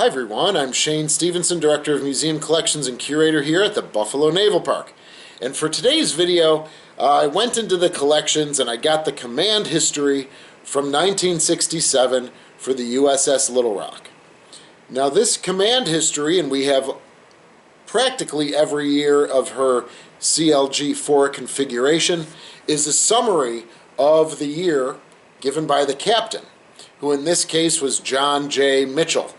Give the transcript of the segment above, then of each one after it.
Hi everyone, I'm Shane Stevenson, Director of Museum Collections and Curator here at the Buffalo Naval Park. And for today's video, I went into the collections and I got the command history from 1967 for the USS Little Rock. Now this command history, and we have practically every year of her CLG-4 configuration, is a summary of the year given by the captain, who in this case was John J. Mitchell.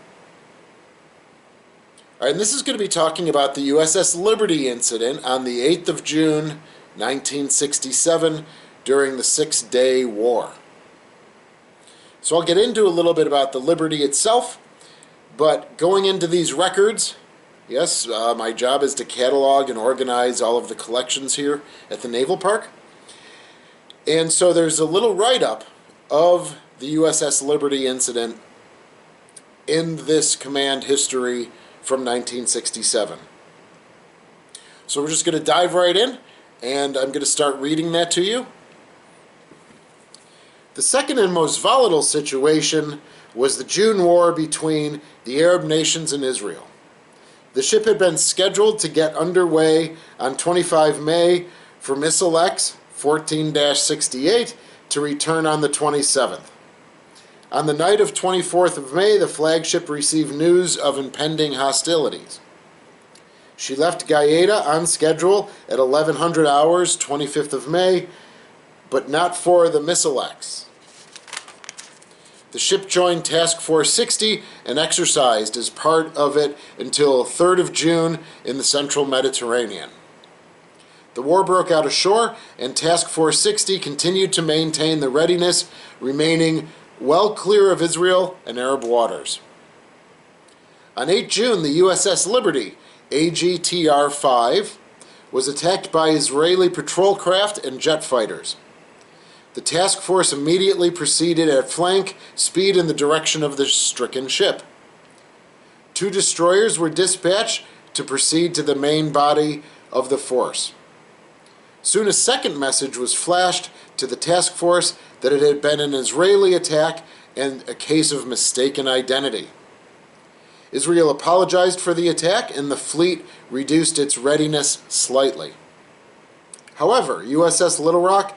All right, and this is going to be talking about the USS Liberty Incident on the 8th of June, 1967, during the Six-Day War. So I'll get into a little bit about the Liberty itself, but going into these records, yes, my job is to catalog and organize all of the collections here at the Naval Park. And so there's a little write-up of the USS Liberty Incident in this command history from 1967. So we're just going to dive right in, and I'm going to start reading that to you. The second and most volatile situation was the June War between the Arab nations and Israel. The ship had been scheduled to get underway on 25 May for Missile X 14-68 to return on the 27th. On the night of 24th of May, the flagship received news of impending hostilities. She left Gaeta on schedule at 1100 hours, 25th of May, but not for the Missile X. The ship joined Task Force 60 and exercised as part of it until 3rd of June in the central Mediterranean. The war broke out ashore, and Task Force 60 continued to maintain the readiness, remaining well clear of Israel and Arab waters. On 8 June, the USS Liberty Agtr5 was attacked by Israeli patrol craft and jet fighters. The task force immediately proceeded at flank speed in the direction of the stricken ship. 2 destroyers were dispatched to proceed to the main body of the force. Soon a second message was flashed to the task force that it had been an Israeli attack and a case of mistaken identity. Israel apologized for the attack, and the fleet reduced its readiness slightly. However, USS Little Rock,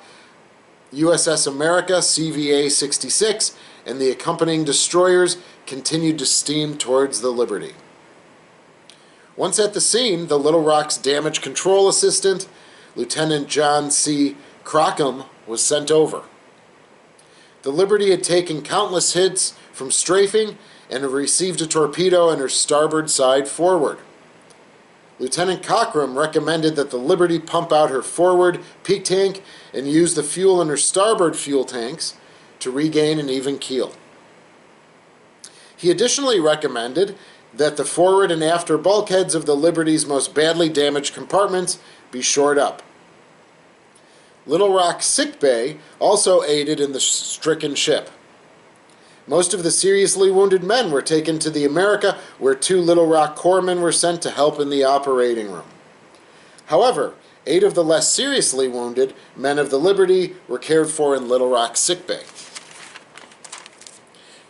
USS America CVA-66, and the accompanying destroyers continued to steam towards the Liberty. Once at the scene, the Little Rock's damage control assistant, Lieutenant John C. Crockham, was sent over. The Liberty had taken countless hits from strafing and had received a torpedo in her starboard side forward. Lieutenant Cockram recommended that the Liberty pump out her forward peak tank and use the fuel in her starboard fuel tanks to regain an even keel. He additionally recommended that the forward and after bulkheads of the Liberty's most badly damaged compartments be shored up. Little Rock's sick bay also aided in the stricken ship. Most of the seriously wounded men were taken to the America, where 2 Little Rock corpsmen were sent to help in the operating room. However, 8 of the less seriously wounded men of the Liberty were cared for in Little Rock's sick bay.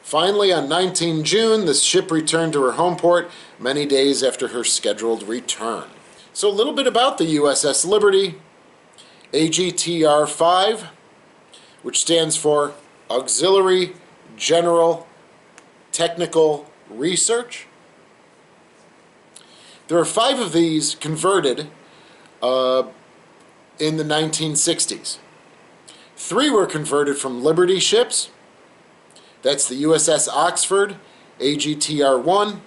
Finally, on 19 June, the ship returned to her home port many days after her scheduled return. So a little bit about the USS Liberty Agtr5, which stands for Auxiliary General Technical Research. There are 5 of these converted in the 1960s. 3 were converted from Liberty ships. That's the USS Oxford, Agtr1,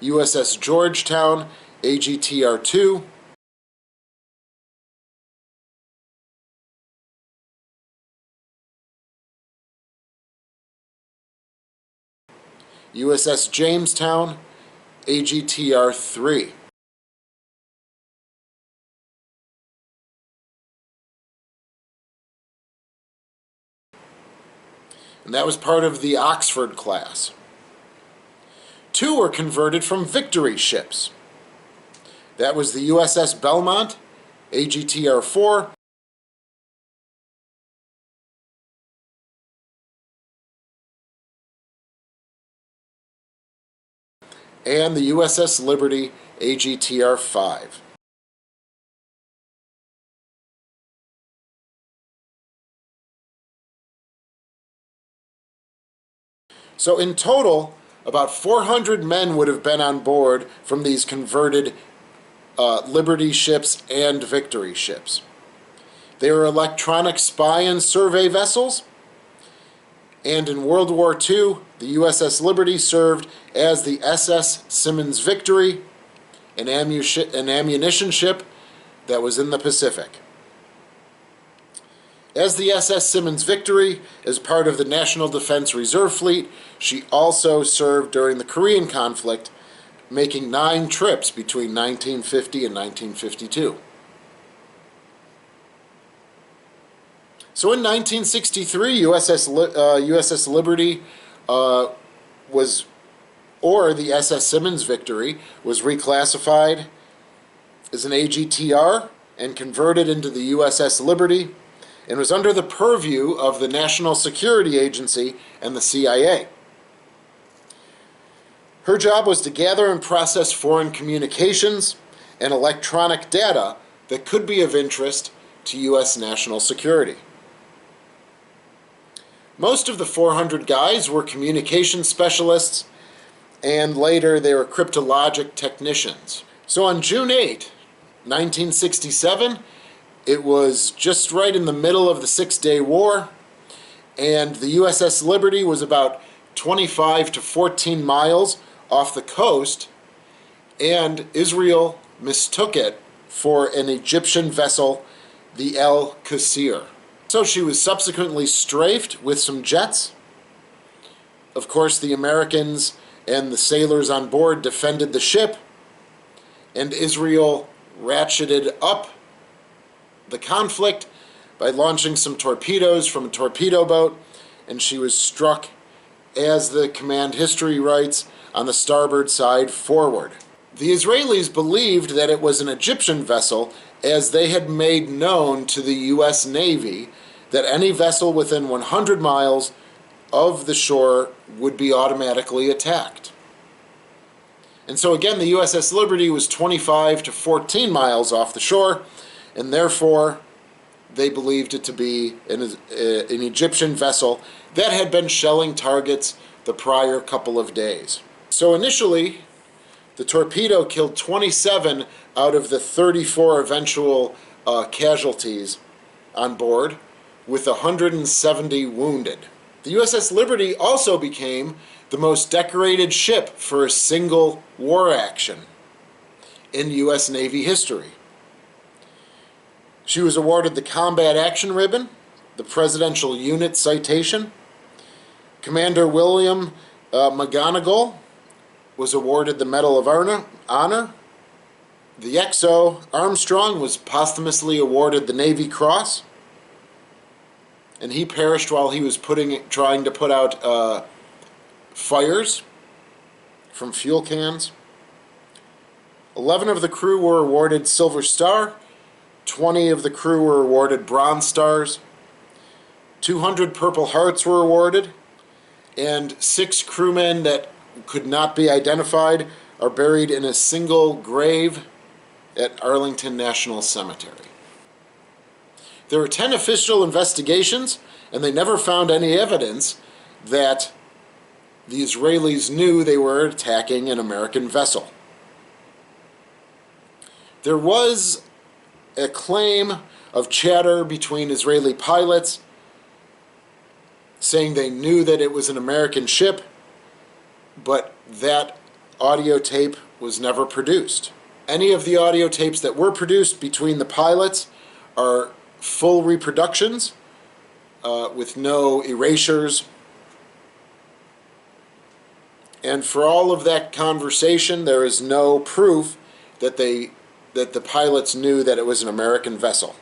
USS Georgetown, Agtr2, USS Jamestown, Agtr3. And that was part of the Oxford class. 2 were converted from Victory ships. That was the USS Belmont, Agtr4, and the USS Liberty Agtr5. So in total, about 400 men would have been on board from these converted Liberty ships and Victory ships. They were electronic spy and survey vessels, and in World War II, the USS Liberty served as the SS Simmons Victory, an ammunition ship that was in the Pacific. As the SS Simmons Victory, as part of the National Defense Reserve Fleet, she also served during the Korean conflict, making 9 trips between 1950 and 1952. So in 1963, USS Liberty the SS Simmons Victory was reclassified as an AGTR and converted into the USS Liberty, and was under the purview of the National Security Agency and the CIA. Her job was to gather and process foreign communications and electronic data that could be of interest to U.S. national security. Most of the 400 guys were communication specialists, and later they were cryptologic technicians. So on June 8, 1967, it was just right in the middle of the Six-Day War, and the USS Liberty was about 25 to 14 miles off the coast, and Israel mistook it for an Egyptian vessel, the El Qasir. So she was subsequently strafed with some jets. Of course, the Americans and the sailors on board defended the ship, and Israel ratcheted up the conflict by launching some torpedoes from a torpedo boat, and she was struck, as the command history writes, on the starboard side forward. The Israelis believed that it was an Egyptian vessel, as they had made known to the U.S. Navy that any vessel within 100 miles of the shore would be automatically attacked. And so again, the USS Liberty was 25 to 14 miles off the shore, and therefore they believed it to be an Egyptian vessel that had been shelling targets the prior couple of days. So initially, the torpedo killed 27 out of the 34 eventual casualties on board, with 170 wounded. The USS Liberty also became the most decorated ship for a single war action in U.S. Navy history. She was awarded the Combat Action Ribbon, the Presidential Unit Citation. Commander William McGonigal was awarded the Medal of Honor. The XO Armstrong was posthumously awarded the Navy Cross, and he perished while he was trying to put out fires from fuel cans. 11 of the crew were awarded Silver Star. 20 of the crew were awarded Bronze Stars. 200 Purple Hearts were awarded, and 6 crewmen that could not be identified are buried in a single grave at Arlington National Cemetery. There were 10 official investigations, and they never found any evidence that the Israelis knew they were attacking an American vessel. There was a claim of chatter between Israeli pilots saying they knew that it was an American ship, but that audio tape was never produced. Any of the audio tapes that were produced between the pilots are full reproductions with no erasures. And for all of that conversation, there is no proof that the pilots knew that it was an American vessel.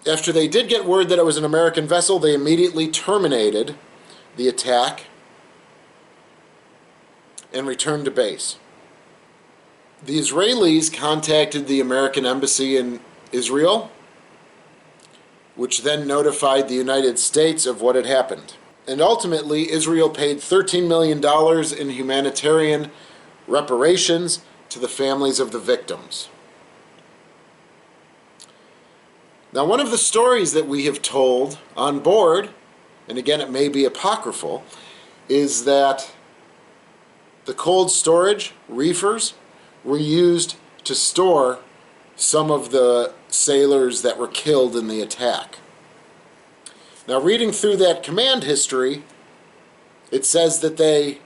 After they did get word that it was an American vessel, they immediately terminated the attack and returned to base. The Israelis contacted the American embassy in Israel, which then notified the United States of what had happened. And ultimately, Israel paid $13 million in humanitarian reparations to the families of the victims. Now, one of the stories that we have told on board, and again it may be apocryphal, is that the cold storage reefers were used to store some of the sailors that were killed in the attack. Now, reading through that command history, it says that they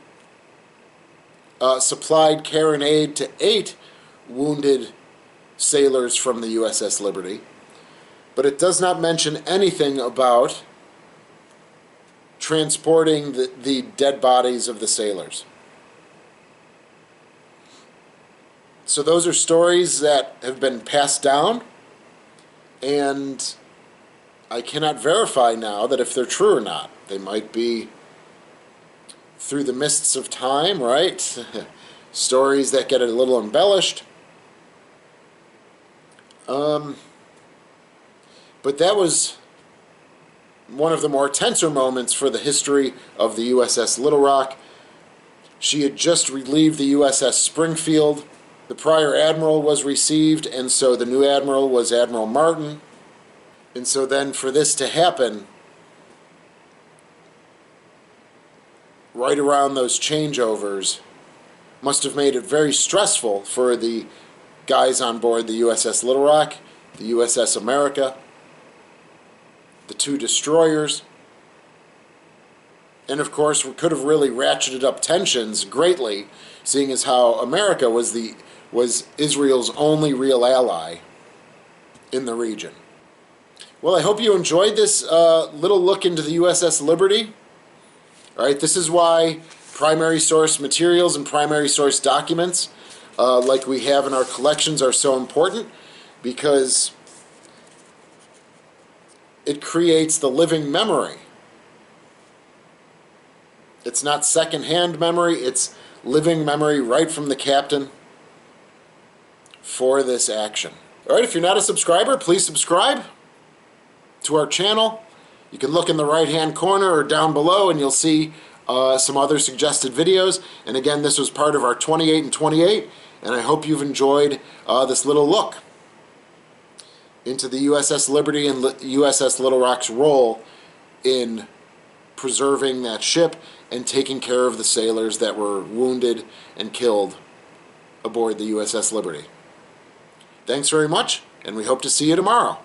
supplied care and aid to 8 wounded sailors from the USS Liberty, but it does not mention anything about transporting the dead bodies of the sailors. So those are stories that have been passed down, and I cannot verify now that if they're true or not. They might be through the mists of time, right? Stories that get a little embellished. But that was one of the more tenser moments for the history of the USS Little Rock. She had just relieved the USS Springfield. The prior admiral was received, and so the new admiral was Admiral Martin. And so then for this to happen, right around those changeovers, must have made it very stressful for the guys on board the USS Little Rock, the USS America, the 2 destroyers, and of course we could have really ratcheted up tensions greatly, seeing as how America was Israel's only real ally in the region. Well, I hope you enjoyed this little look into the USS Liberty. All right, this is why primary source materials and primary source documents like we have in our collections are so important, because it creates the living memory. It's not second-hand memory, it's living memory right from the captain for this action. All right, if you're not a subscriber, please subscribe to our channel. You can look in the right-hand corner or down below and you'll see some other suggested videos. And again, this was part of our 28 and 28, and I hope you've enjoyed this little look into the USS Liberty and USS Little Rock's role in preserving that ship and taking care of the sailors that were wounded and killed aboard the USS Liberty. Thanks very much, and we hope to see you tomorrow.